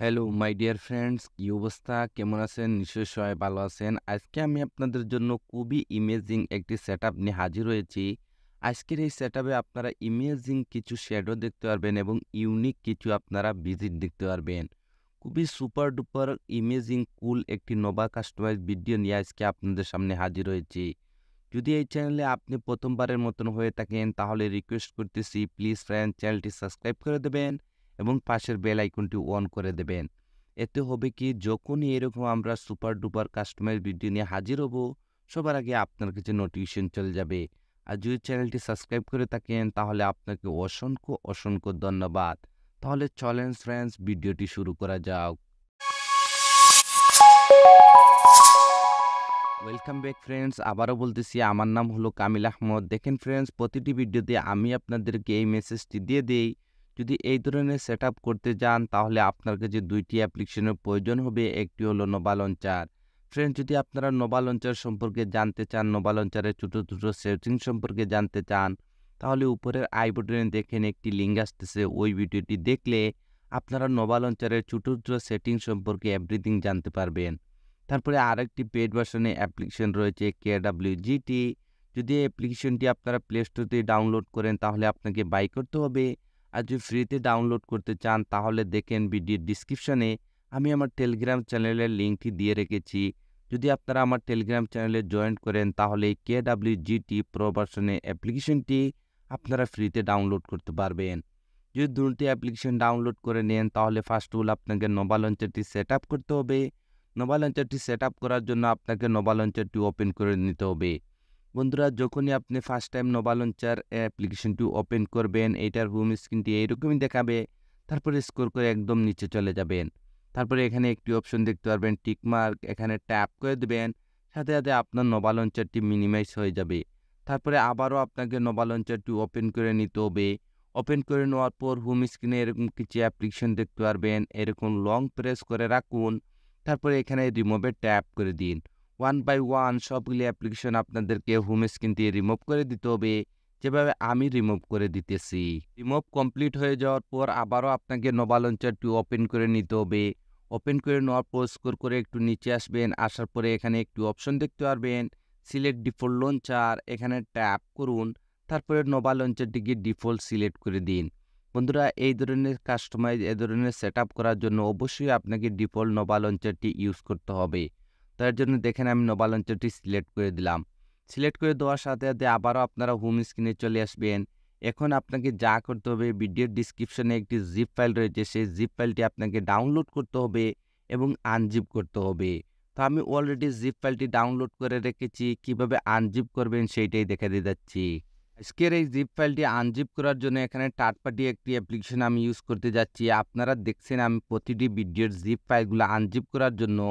Hello my dear friends, কি অবস্থা? কেমন আছেন? নিশ্চয়ই সবাই ভালো আছেন। আজকে আমি আপনাদের জন্য খুবই ইমেজিং একটি সেটআপ নিয়ে হাজির হয়েছি। আজকের এই সেটআপে আপনারা ইমেজিং কিছু শ্যাডো দেখতে পারবেন এবং ইউনিক কিছু আপনারা ভিজিট দেখতে পারবেন। খুবই সুপার ডুপার ইমেজিং কুল একটি নোভা কাস্টমাইজ ভিডিও নিয়ে আজকে আপনাদের সামনে হাজির হয়েছি। যদি এই চ্যানেলে আপনি প্রথমবারের মতন হয়ে থাকেন তাহলে রিকোয়েস্ট করতেছি প্লিজ ফ্রেন্ড চ্যানেলটি সাবস্ক্রাইব করে দেবেন এবং পাশের বেল আইকনটি অন করে দেবেন। এতে হবে কি যখনই এরকম আমরা সুপার ডুপার কাস্টমাইজ ভিডিও নিয়ে হাজির হব সবার আগে আপনার কাছে নোটিফিকেশন চলে যাবে। আর যদি চ্যানেলটি সাবস্ক্রাইব করে থাকেন তাহলে আপনাকে অসংখ্য অসংখ্য ধন্যবাদ। তাহলে চলেন ফ্রেন্ডস ভিডিওটি শুরু করা যাক। ওয়েলকাম ব্যাক ফ্রেন্ডস, আবারও বলতেছি আমার নাম হলো কামিল আহমদ। দেখেন ফ্রেন্ডস, প্রতিটি ভিডিওতে আমি আপনাদেরকে এই মেসেজটি দিয়ে দেই, যদি এই ধরনের সেট করতে যান তাহলে আপনার কাছে দুইটি অ্যাপ্লিকেশনের প্রয়োজন হবে। একটি হলো নোভা লঞ্চার। ফ্রেন্ডস, যদি আপনারা নোভা লঞ্চার সম্পর্কে জানতে চান, নোভা লঞ্চারের ছোটো ছোটো সেটিং সম্পর্কে জানতে চান, তাহলে উপরের আই বাটনে দেখেন একটি লিঙ্ক আসতেছে। ওই ভিডিওটি দেখলে আপনারা নোভা লঞ্চারের ছোটো ছোটো সেটিং সম্পর্কে এভরিথিং জানতে পারবেন। তারপরে আরেকটি পেড ভার্সনে অ্যাপ্লিকেশন রয়েছে KWGT। যদি এই অ্যাপ্লিকেশনটি আপনারা প্লে স্টোর থেকে ডাউনলোড করেন তাহলে আপনাকে বাই করতে হবে। আর যদি ফ্রিতে ডাউনলোড করতে চান তাহলে দেখেন ভিডিওর ডিসক্রিপশনে আমি আমার টেলিগ্রাম চ্যানেলের লিঙ্কটি দিয়ে রেখেছি। যদি আপনারা আমার টেলিগ্রাম চ্যানেলে জয়েন করেন তাহলে এই KWGT প্রো ভার্সনে অ্যাপ্লিকেশনটি আপনারা ফ্রিতে ডাউনলোড করতে পারবেন। যদি দুটি অ্যাপ্লিকেশন ডাউনলোড করে নেন তাহলে ফার্স্ট অফ অল আপনাকে নোভা লঞ্চারটি সেট আপ করতে হবে। নোভা লঞ্চারটি সেট আপ করার জন্য আপনাকে নোভা লঞ্চারটি ওপেন করে নিতে হবে। বন্ধুরা, যখনই আপনি ফার্স্ট টাইম নোভা লঞ্চার অ্যাপ্লিকেশনটি ওপেন করবেন, এইটার হোম স্ক্রিনটি এইরকমই দেখাবে। তারপরে স্ক্রল করে একদম নিচে চলে যাবেন। তারপরে এখানে একটি অপশন দেখতে পারবেন টিকমার্ক, এখানে ট্যাপ করে দেবেন। সাথে সাথে আপনার নোভা লঞ্চারটি মিনিমাইজ হয়ে যাবে। তারপরে আবারও আপনাকে নোভা লঞ্চারটি ওপেন করে নিতে হবে। ওপেন করে নেওয়ার পর হোম স্ক্রিনে এরকম কিছু অ্যাপ্লিকেশন দেখতে পারবেন। এরকম লং প্রেস করে রাখুন। তারপরে এখানে রিমুভে ট্যাপ করে দিন। ওয়ান বাই ওয়ান সবগুলি অ্যাপ্লিকেশন আপনাদেরকে হোম স্ক্রিন দিয়ে রিমুভ করে দিতে হবে, যেভাবে আমি রিমুভ করে দিতেছি। রিমুভ কমপ্লিট হয়ে যাওয়ার পর আবারও আপনাকে নোভা লঞ্চারটি ওপেন করে নিতে হবে। ওপেন করে নেওয়ার পর স্ক্রল করে একটু নিচে আসবেন। আসার পরে এখানে একটু অপশন দেখতে পারবেন সিলেক্ট ডিফল্ট লঞ্চার, এখানে ট্যাপ করুন। তারপরে নোভা লঞ্চারটিকে ডিফল্ট সিলেক্ট করে দিন। বন্ধুরা, এই ধরনের কাস্টমাইজ এ ধরনের সেট করার জন্য অবশ্যই আপনাকে ডিফল্ট নোভা লঞ্চারটি ইউজ করতে হবে। তার জন্য দেখেন আমি নোভা লঞ্চারটি সিলেক্ট করে দিলাম। সিলেক্ট করে দেওয়ার সাথে সাথে আবারও আপনারা হোম স্ক্রিনে চলে আসবেন। এখন আপনাকে যা করতে হবে, ভিডিওর ডিসক্রিপশনে একটি জিপ ফাইল রয়েছে, সেই জিপ ফাইলটি আপনাকে ডাউনলোড করতে হবে এবং আনজিপ করতে হবে। তো আমি অলরেডি জিপ ফাইলটি ডাউনলোড করে রেখেছি, কিভাবে আনজিপ করবেন সেইটাই দেখা দিয়ে যাচ্ছি। আজকের এই জিপ ফাইলটি আনজিপ করার জন্য এখানে থার্ড পার্টি একটি অ্যাপ্লিকেশন আমি ইউজ করতে যাচ্ছি। আপনারা দেখছেন আমি প্রতিটি ভিডিওর জিপ ফাইলগুলো আনজিপ করার জন্য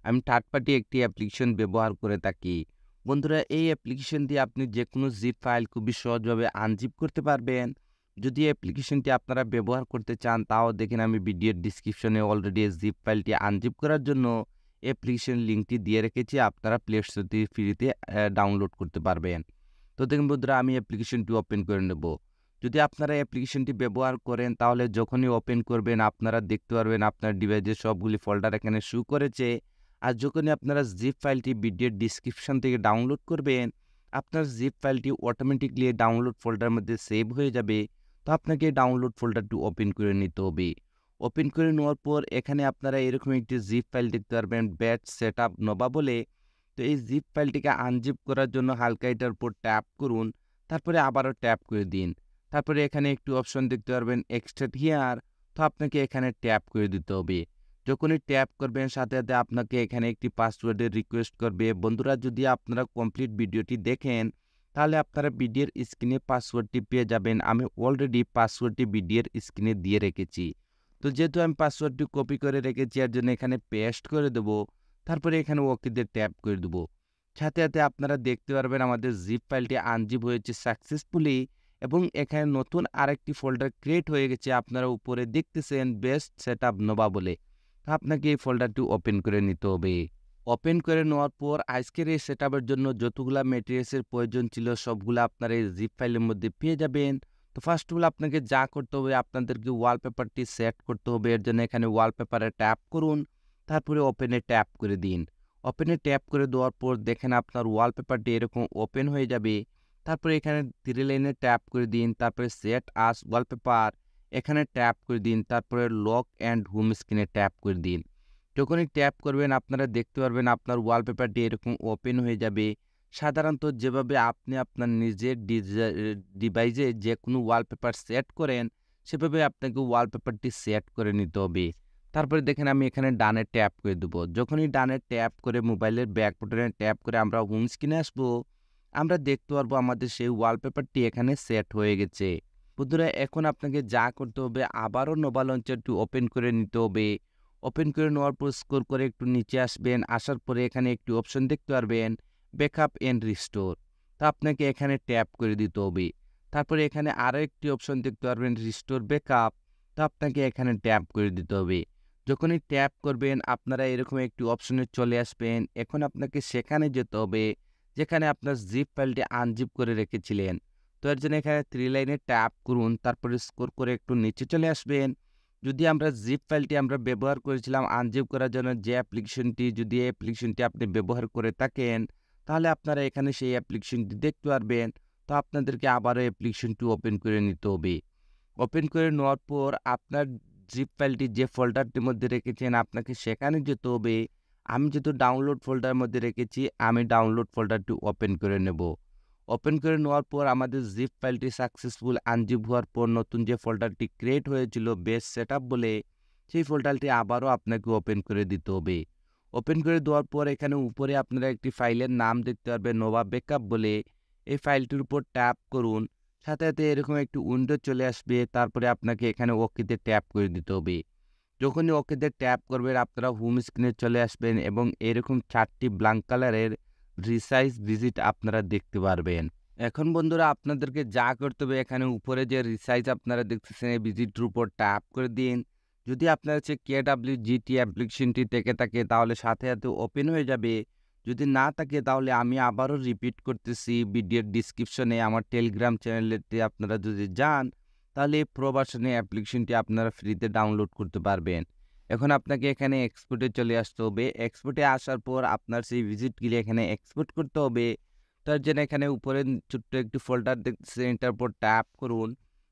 আমি থার্ড পার্টি একটি অ্যাপ্লিকেশন ব্যবহার করে থাকি। বন্ধুরা, এই অ্যাপ্লিকেশন দিয়ে আপনি যে কোনো জিপ ফাইল খুবই সহজভাবে আনজিপ করতে পারবেন। যদি অ্যাপ্লিকেশনটি আপনারা ব্যবহার করতে চান তাও দেখেন আমি ভিডিওর ডিসক্রিপশনে অলরেডি জিপ ফাইলটি আনজিপ করার জন্য অ্যাপ্লিকেশন লিঙ্কটি দিয়ে রেখেছি। আপনারা প্লে স্টোর থেকে ফ্রিতে ডাউনলোড করতে পারবেন। তো দেখুন বন্ধুরা, আমি অ্যাপ্লিকেশনটি ওপেন করে নেব। যদি আপনারা অ্যাপ্লিকেশনটি ব্যবহার করেন তাহলে যখনই ওপেন করবেন আপনারা দেখতে পারবেন আপনার ডিভাইসের সবগুলি ফোল্ডার এখানে শো করেছে। আর যখনই আপনারা জিপ ফাইলটি ভিডিওর ডিসক্রিপশন থেকে ডাউনলোড করবেন, আপনার জিপ ফাইলটি অটোমেটিকলি ডাউনলোড ফোল্ডারের মধ্যে সেভ হয়ে যাবে। তো আপনাকে ডাউনলোড ফোল্ডারটি ওপেন করে নিতে হবে। ওপেন করে নেওয়ার পর এখানে আপনারা এরকম একটি জিপ ফাইল দেখতে পারবেন ব্যাট সেটআপ নোভা বলে। তো এই জিপ ফাইলটিকে আনজিপ করার জন্য হালকা এটার উপর ট্যাপ করুন। তারপরে আবারও ট্যাপ করে দিন। তারপরে এখানে একটি অপশন দেখতে পারবেন এক্সট্রাক্ট হিয়ার। তো আপনাকে এখানে ট্যাপ করে দিতে হবে। যখনই ট্যাপ করবেন সাথে সাথে আপনাকে এখানে একটি পাসওয়ার্ডের রিকোয়েস্ট করবে। বন্ধুরা, যদি আপনারা কমপ্লিট ভিডিওটি দেখেন তাহলে আপনারা ভিডিওর স্ক্রিনে পাসওয়ার্ডটি পেয়ে যাবেন। আমি অলরেডি পাসওয়ার্ডটি ভিডিওর স্ক্রিনে দিয়ে রেখেছি। তো যেহেতু আমি পাসওয়ার্ডটি কপি করে রেখেছি এর জন্য এখানে পেস্ট করে দেবো। তারপরে এখানে ওকেতে ট্যাপ করে দেবো। সাথে সাথে আপনারা দেখতে পারবেন আমাদের জিপ ফাইলটি আনজিপ হয়েছে সাকসেসফুলি এবং এখানে নতুন আরেকটি ফোল্ডার ক্রিয়েট হয়ে গেছে। আপনারা উপরে দেখতেছেন বেস্ট সেটআপ নোভা বলে। আপনাকে এই ফোল্ডারটি ওপেন করে নিতে হবে। ওপেন করে নেওয়ার পর আজকের এই সেটআপের জন্য যতগুলা ম্যাটেরিয়ালসের প্রয়োজন ছিল সবগুলো আপনারা এই জিপ ফাইলের মধ্যে পেয়ে যাবেন। তো তো ফার্স্ট অফ অল আপনাকে যা করতে হবে আপনাদেরকে ওয়ালপেপারটি সেট করতে হবে। এর জন্য এখানে ওয়ালপেপারে ট্যাপ করুন, তারপরে ওপেনে ট্যাপ করে দিন। ওপেনে ট্যাপ করে দেওয়ার পর দেখেন আপনার ওয়ালপেপারটি এরকম ওপেন হয়ে যাবে। তারপরে এখানে 3 লাইনে ট্যাপ করে দিন, তারপরে সেট আস ওয়ালপেপার এখানে ট্যাপ করে দিন, তারপরে লক অ্যান্ড হোম স্ক্রিনে ট্যাপ করে দিন। যখনই ট্যাপ করবেন আপনারা দেখতে পারবেন আপনার ওয়ালপেপারটি এরকম ওপেন হয়ে যাবে। সাধারণত যেভাবে আপনি আপনার নিজের ডিভাইসে যে কোনো ওয়ালপেপার সেট করেন, সেভাবে আপনাকে ওয়ালপেপারটি সেট করে নিতে হবে। তারপরে দেখেন আমি এখানে ডানে ট্যাপ করে দেবো। যখনই ডানে ট্যাপ করে মোবাইলের ব্যাক বাটনে ট্যাপ করে আমরা হোম স্ক্রিনে আসবো, আমরা দেখতে পারবো আমাদের সেই ওয়ালপেপারটি এখানে সেট হয়ে গেছে। বন্ধুরা এখন আপনাকে যা করতে হবে আবারও নোভা লঞ্চারটি ওপেন করে নিতে হবে। ওপেন করে নেওয়ার পর স্ক্রল করে একটু নিচে আসবেন, আসার পরে এখানে একটি অপশন দেখতে পারবেন ব্যাকআপ এন্ড রিস্টোর। তো আপনাকে এখানে ট্যাপ করে দিতে হবে। তারপরে এখানে আরও একটি অপশন দেখতে পারবেন রিস্টোর ব্যাকআপ। তো আপনাকে এখানে ট্যাপ করে দিতে হবে। যখনই ট্যাপ করবেন আপনারা এরকম একটি অপশনে চলে আসবেন। এখন আপনাকে সেখানে যেতে হবে যেখানে আপনার জিপ ফাইলটি আনজিপ করে রেখেছিলেন। তো এর জন্য এখানে 3 লাইনে ট্যাপ করুন, তারপরে স্ক্রল করে একটু নিচে চলে আসবেন। যদি আমরা জিপ ফাইলটি আমরা ব্যবহার করেছিলাম আনজিপ করার জন্য যে অ্যাপ্লিকেশনটি, যদি এই অ্যাপ্লিকেশনটি আপনি ব্যবহার করে থাকেন, তাহলে আপনারা এখানে সেই অ্যাপ্লিকেশনটি দেখতে পারবেন। তো আপনাদেরকে আবারও অ্যাপ্লিকেশনটি ওপেন করে নিতে হবে। ওপেন করে নেওয়ার পর আপনার জিপ ফাইলটি যে ফোল্ডারটির মধ্যে রেখেছেন আপনাকে সেখানে যেতে হবে। আমি যেহেতু ডাউনলোড ফোল্ডারের মধ্যে রেখেছি, আমি ডাউনলোড ফোল্ডারটি ওপেন করে নেব। ওপেন করে নেওয়ার পর আমাদের জিপ ফাইলটি সাকসেসফুল আনজিপ হওয়ার পর নতুন যে ফোল্ডারটি ক্রিয়েট হয়েছিল বেস সেটআপ বলে, সেই ফোল্ডারটি আবারও আপনাকে ওপেন করে দিতে হবে। ওপেন করে দেওয়ার পর এখানে উপরে আপনারা একটি ফাইলের নাম দেখতে পারবেন নোভা ব্যাকআপ বলে। এই ফাইলটির উপর ট্যাপ করুন, সাথে সাথে এরকম একটি উইন্ডো চলে আসবে। তারপরে আপনাকে এখানে ওকেতে ট্যাপ করে দিতে হবে। যখনই ওকেতে ট্যাপ করবেন আপনারা হোম স্ক্রিনে চলে আসবেন এবং এরকম 4টি ব্ল্যাঙ্ক কালারের রিসাইজ ভিজিট আপনারা দেখতে পারবেন। এখন বন্ধুরা আপনাদেরকে যা করতে হবে এখানে উপরে যে রিসাইজ আপনারা দেখতেছেন এই ভিজিটের উপর ট্যাপ করে দিন। যদি আপনার হচ্ছে KWGT অ্যাপ্লিকেশনটি থেকে থাকে তাহলে সাথে সাথে ওপেন হয়ে যাবে। যদি না থাকে তাহলে আমি আবারও রিপিট করতেছি, ভিডিওর ডিসক্রিপশনে আমার টেলিগ্রাম চ্যানেলেতে আপনারা যদি যান তাহলে এই প্রো ভার্সনের অ্যাপ্লিকেশনটি আপনারা ফ্রিতে ডাউনলোড করতে পারবেন। এখন আপনাকে এখানে এক্সপোর্টে চলে আসতে হবে। এক্সপোর্টে আসার পর আপনার সেই ভিজিটগুলি এখানে এক্সপোর্ট করতে হবে। তার জন্য এখানে উপরে ছোট্ট একটি ফোল্ডার দেখতেছেন, এটার উপর ট্যাপ করুন।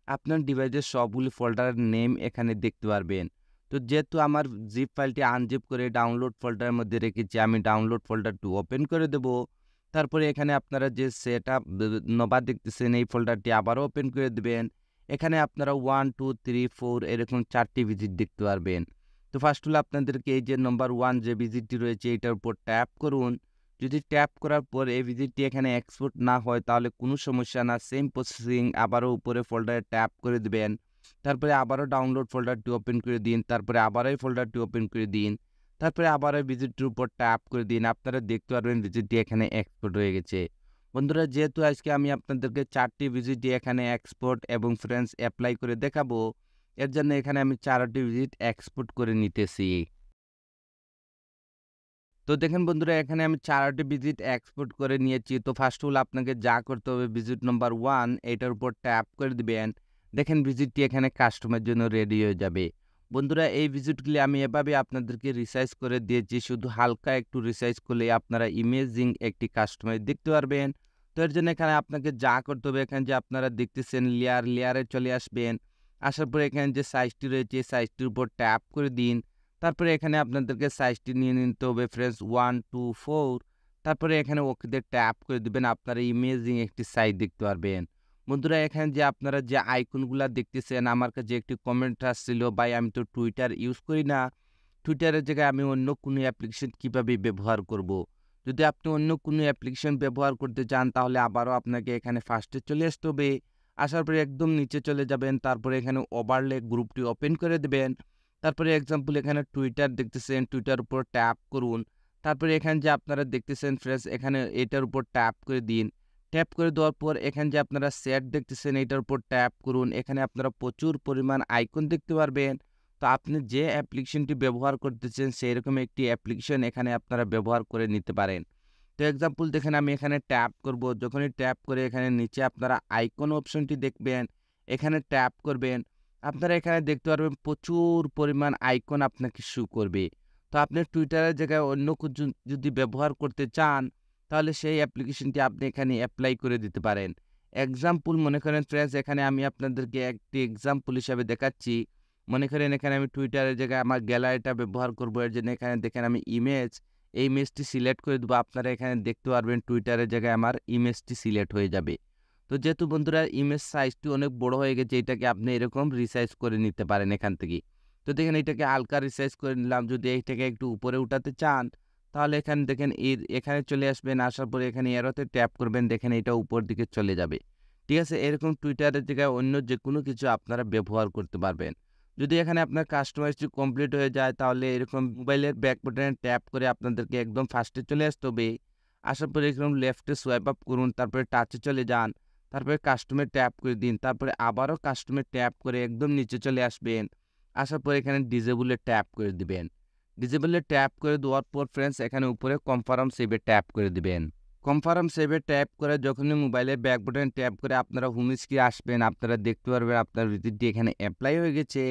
আপনার ডিভাইসের সবগুলি ফোল্ডারের নেম এখানে দেখতে পারবেন। তো যেহেতু আমার জিপ ফাইলটি আনজিপ করে ডাউনলোড ফোল্ডারের মধ্যে রেখেছি, আমি ডাউনলোড ফোল্ডারটি ওপেন করে দেব। তারপরে এখানে আপনারা যে সেটআপ নোভা দেখতেছেন এই ফোল্ডারটি আবারও ওপেন করে দেবেন। এখানে আপনারা 1 2 3 4 এরকম 4টি ভিজিট দেখতে পারবেন। তো ফার্স্ট হলো আপনাদেরকে এই যে নম্বর 1 যে ভিজিটটি রয়েছে এটার উপর ট্যাপ করুন। যদি ট্যাপ করার পর এই ভিজিটটি এখানে এক্সপোর্ট না হয় তাহলে কোনো সমস্যা না, সেম প্রসেসিং আবারও উপরে ফোল্ডারে ট্যাপ করে দিবেন। তারপরে আবারও ডাউনলোড ফোল্ডারটি ওপেন করে দিন, তারপরে আবারও এই ফোল্ডারটি ওপেন করে দিন, তারপরে আবারও ভিজিটটির উপর ট্যাপ করে দিন। আপনারা দেখতে পারবেন ভিজিটটি এখানে এক্সপোর্ট হয়ে গেছে। বন্ধুরা যেহেতু আজকে আমি আপনাদেরকে 4টি ভিজিটটি এখানে এক্সপোর্ট এবং ফ্রেন্ডস অ্যাপ্লাই করে দেখাবো, এর জন্য এখানে আমি 4টি ভিজিট এক্সপোর্ট করে নিতেছি। তো দেখেন বন্ধুরা এখানে আমি 4টি ভিজিট এক্সপোর্ট করে নিয়েছি। তো ফার্স্ট অফ অল আপনাকে যা করতে হবে ভিজিট নাম্বার 1 এটার উপর ট্যাপ করে দিবেন। দেখেন ভিজিটটি এখানে কাস্টমার জন্য রেডি হয়ে যাবে। বন্ধুরা এই ভিজিটগুলি আমি এভাবে আপনাদেরকে রিসাইজ করে দিয়েছি, শুধু হালকা একটু রিসাইজ করলে আপনারা ইমেজিং একটি কাস্টমাইজ দেখতে পারবেন। তো এর জন্য এখানে আপনাকে যা করতে হবে এখানে যে আপনারা দেখতেছেন লেয়ারে চলে আসবেন। আসার পরে এখানে যে সাইজটি রয়েছে সাইজটির উপর ট্যাপ করে দিন। তারপরে এখানে আপনাদেরকে সাইজটি নিয়ে নিতে হবে ফ্রেন্ডস 1 2 4। তারপরে এখানে ওকেতে ট্যাপ করে দিবেন, আপনারা ইমেজিং একটি সাইজ দেখতে পারবেন। বন্ধুরা এখানে যে আপনারা যে আইকনগুলা দেখতেছেন আমার কাছে একটি কমেন্ট আসছিল, ভাই আমি তো টুইটার ইউজ করি না, টুইটারের জায়গায় আমি অন্য কোনো অ্যাপ্লিকেশন কিভাবে ব্যবহার করব। যদি আপনি অন্য কোনো অ্যাপ্লিকেশন ব্যবহার করতে চান তাহলে আবারও আপনাকে এখানে ফার্স্টে চলে আসতে হবে। আসার পরে একদম নিচে চলে যাবেন, তারপরে এখানে ওভারলে গ্রুপটি ওপেন করে দেবেন। তারপরে এক্সাম্পল এখানে টুইটার দেখতেছেন, টুইটার উপর ট্যাপ করুন। তারপরে এখানে যে আপনারা দেখতেছেন ফ্রেন্ডস এখানে এটার উপর ট্যাপ করে দিন। ট্যাপ করে দেওয়ার পর এখানে যে আপনারা সেট দেখতেছেন এটার উপর ট্যাপ করুন। এখানে আপনারা প্রচুর পরিমাণ আইকন দেখতে পারবেন। তো আপনি যে অ্যাপ্লিকেশনটি ব্যবহার করতেছেন সেইরকম একটি অ্যাপ্লিকেশন এখানে আপনারা ব্যবহার করে নিতে পারেন। তো এক্সাম্পল দেখেন আমি এখানে ট্যাপ করব। যখনই ট্যাপ করে এখানে নিচে আপনারা আইকন অপশনটি দেখবেন। এখানে ট্যাপ করবেন। আপনারা এখানে দেখতে পারবেন প্রচুর পরিমাণ আইকন আপনাকে শো করবে। তো আপনি টুইটারের জায়গায় অন্য কিছু যদি ব্যবহার করতে চান, তাহলে সেই অ্যাপ্লিকেশনটি আপনি এখানে এপ্লাই করে দিতে পারেন। এক্সাম্পল মনে করেন ফ্রেন্ডস, এখানে আমি আপনাদেরকে একটি এক্সাম্পল হিসাবে দেখাচ্ছি। মনে করেন এখানে আমি টুইটারের জায়গায় আমার গ্যালারিটা ব্যবহার করব। এর জন্য এখানে দেখেন আমি এই ইমেজটি সিলেক্ট করে দেবো। আপনারা এখানে দেখতে পারবেন টুইটারের জায়গায় আমার ইমেজটি সিলেক্ট হয়ে যাবে। তো যেহেতু বন্ধুরা ইমেজ সাইজটি অনেক বড় হয়ে গেছে, এটাকে আপনি এরকম রিসাইজ করে নিতে পারেন এখান থেকে। তো দেখেন এটাকে হালকা রিসাইজ করে নিলাম। যদি এইটাকে একটু উপরে উঠাতে চান, তাহলে এখানে দেখেন এখানে চলে আসবেন। আসার পরে এখানে এরোতে ট্যাপ করবেন, দেখেন এটা উপর দিকে চলে যাবে। ঠিক আছে? এরকম টুইটারের জায়গায় অন্য যেকোনো কিছু আপনারা ব্যবহার করতে পারবেন। যদি এখানে আপনার কাস্টমাইজটি কমপ্লিট হয়ে যায়, তাহলে এরকম মোবাইলের ব্যাক বাটনে ট্যাপ করে আপনাদেরকে একদম ফার্স্টে চলে আসতে হবে। আসার পরে এরকম লেফটে সোয়াইপ আপ করুন, তারপরে টাচে চলে যান। তারপরে কাস্টমে ট্যাপ করে দিন। তারপরে আবারও কাস্টমে ট্যাপ করে একদম নিচে চলে আসবেন। আসার পরে এখানে ডিজেবলে ট্যাপ করে দিবেন। ডিজেবলে ট্যাপ করে দেওয়ার পর ফ্রেন্ডস এখানে উপরে কনফার্ম সেভে ট্যাপ করে দিবেন। কনফার্ম সেভে ট্যাপ করে যখনই মোবাইলের ব্যাক বাটন ট্যাপ করে আপনারা হোম স্ক্রিনে আসবেন, আপনারা দেখতে পারবেন আপনার ভিজিটটি এখানে অ্যাপ্লাই হয়ে গেছে।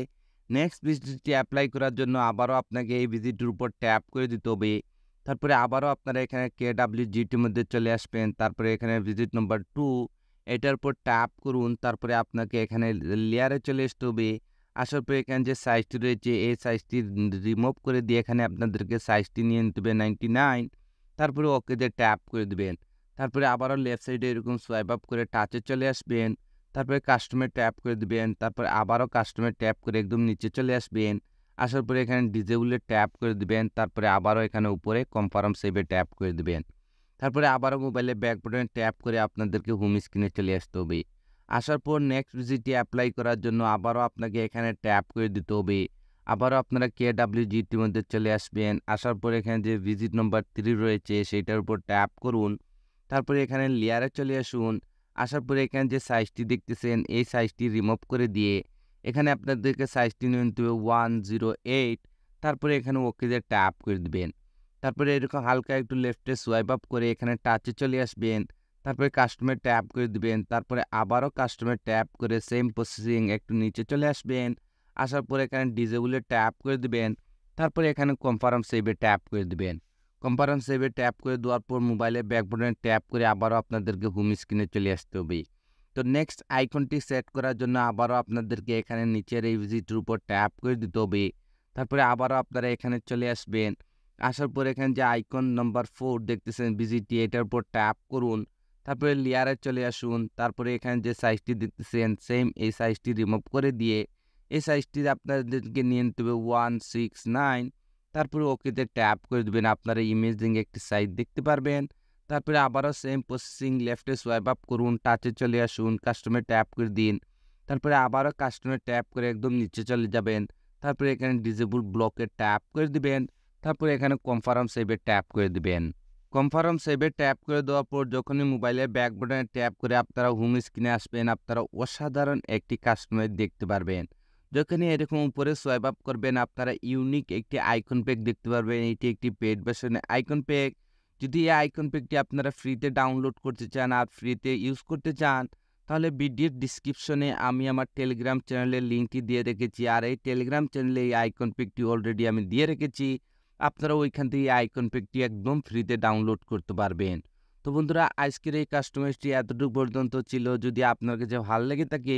নেক্সট ভিজিটটি অ্যাপ্লাই করার জন্য আবারও আপনাকে এই ভিজিটের উপর ট্যাপ করে দিতে হবে। তারপরে আবারও আপনারা এখানে KWGTর মধ্যে চলে আসবেন। তারপরে এখানে ভিজিট নম্বর 2 এটার উপর ট্যাপ করুন। তারপরে আপনাকে এখানে লেয়ারে চলে আসতে হবে। আসার পরে এখানে যে সাইজটি রয়েছে এই সাইজটি রিমুভ করে দিয়ে এখানে আপনাদেরকে সাইজটি নিয়ে নিতে হবে 99। তারপরে ওকে দিয়ে ট্যাপ করে দিবেন। তারপরে আবারও লেফট সাইডে এরকম সোয়াইপ আপ করে টাচে চলে আসবেন। তারপরে কাস্টমে ট্যাপ করে দিবেন। তারপরে আবারও কাস্টমে ট্যাপ করে একদম নিচে চলে আসবেন। আসার পরে এখানে ডিজেবলে ট্যাপ করে দিবেন। তারপরে আবারও এখানে উপরে কনফার্ম সেভে ট্যাপ করে দিবেন। তারপরে আবারও মোবাইলের ব্যাক বাটনে ট্যাপ করে আপনাদেরকে হোম স্ক্রিনে চলে আসতে হবে। আসার পর নেক্সট ভিজিটটি অ্যাপ্লাই করার জন্য আবারও আপনাকে এখানে ট্যাপ করে দিতে হবে। আবারও আপনারা KWGTর মধ্যে চলে আসবেন। আসার পর এখানে যে ভিজিট নম্বর 3 রয়েছে সেইটার উপর ট্যাপ করুন। তারপরে এখানে লেয়ারে চলে আসুন। আসার পরে এখানে যে সাইজটি দেখতেছেন এই সাইজটি রিমুভ করে দিয়ে এখানে আপনাদেরকে সাইজটি নিয়ে নিতে হবে 108। তারপরে এখানে ওকে দিয়ে ট্যাপ করে দিবেন। তারপরে এরকম হালকা একটু লেফটে সোয়াইপ আপ করে এখানে টাচে চলে আসবেন। তারপরে কাস্টমে ট্যাপ করে দিবেন। তারপরে আবারও কাস্টমে ট্যাপ করে সেম প্রসেসিং একটু নিচে চলে আসবেন। আসার পরে এখানে ডিজেবলে ট্যাপ করে দিবেন। তারপরে এখানে কনফার্ম সেভে ট্যাপ করে দিবেন। কনফার্ম সেভে ট্যাপ করে দেওয়ার পর মোবাইলের ব্যাক বাটনে ট্যাপ করে আবারও আপনাদেরকে হোম স্ক্রিনে চলে আসতে হবে। তো নেক্সট আইকনটি সেট করার জন্য আবারও আপনাদেরকে এখানে নিচের এই ভিজিটের উপর ট্যাপ করে দিতে হবে। তারপরে আবারও আপনারা এখানে চলে আসবেন। আসার পর এখানে যে আইকন নাম্বার 4 দেখতেছেন ভিজিটি, এটার উপর ট্যাপ করুন। তারপরে লেয়ারে চলে আসুন। তারপরে এখানে যে সাইজটি দেখতেছেন সেম এই সাইজটি রিমুভ করে দিয়ে এই সাইজটি আপনাদেরকে নিয়ে নিতে হবে 169। তারপরে ওকেতে ট্যাপ করে দেবেন। আপনারা ইমেজিং একটি সাইজ দেখতে পারবেন। তারপরে আবারও সেম প্রসেসিং লেফটে সোয়াইপ আপ করুন, টাচে চলে আসুন, কাস্টমে ট্যাপ করে দিন। তারপরে আবারও কাস্টমে ট্যাপ করে একদম নিচে চলে যাবেন। তারপরে এখানে ডিজেবল ব্লকে ট্যাপ করে দিবেন। তারপরে এখানে কনফার্ম সেভে ট্যাপ করে দিবেন। কনফার্ম সেভে ট্যাপ করে দেওয়ার পর যখনই মোবাইলের ব্যাক বাটনে ট্যাপ করে আপনারা হোম স্ক্রিনে আসবেন, আপনারা অসাধারণ একটি কাস্টমাইজ দেখতে পারবেন। যখনই এরকম উপরে সোয়াইপ আপ করবেন আপনারা ইউনিক একটি আইকন প্যাক দেখতে পারবেন। এটি একটি পেড ভার্সনের আইকন প্যাক। যদি এই আইকন প্যাকটি আপনারা ফ্রিতে ডাউনলোড করতে চান আর ফ্রিতে ইউজ করতে চান, তাহলে ভিডিওর ডিসক্রিপশনে আমি আমার টেলিগ্রাম চ্যানেলের লিঙ্কটি দিয়ে রেখেছি। আর এই টেলিগ্রাম চ্যানেলে এই আইকন প্যাকটি অলরেডি আমি দিয়ে রেখেছি। আপনারা ওইখান থেকে এই আইকন প্যাকটি একদম ফ্রিতে ডাউনলোড করতে পারবেন। তো বন্ধুরা, আজকের এই কাস্টমাইজটি এতটুকু পর্যন্ত ছিল। যদি আপনার কাছে ভালো লেগে থাকে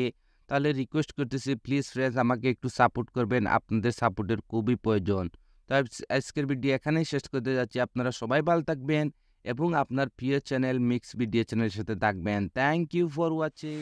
তাহলে রিকোয়েস্ট করতেছি প্লিজ ফ্রেন্ডস আমাকে একটু সাপোর্ট করবেন। আপনাদের সাপোর্টের খুবই প্রয়োজন। তো আজকের ভিডিও এখানেই শেষ করতে যাচ্ছি। আপনারা সবাই ভালো থাকবেন এবং আপনার প্রিয় চ্যানেল মিক্স ভিডিও চ্যানেলের সাথে থাকবেন। Thank you for watching.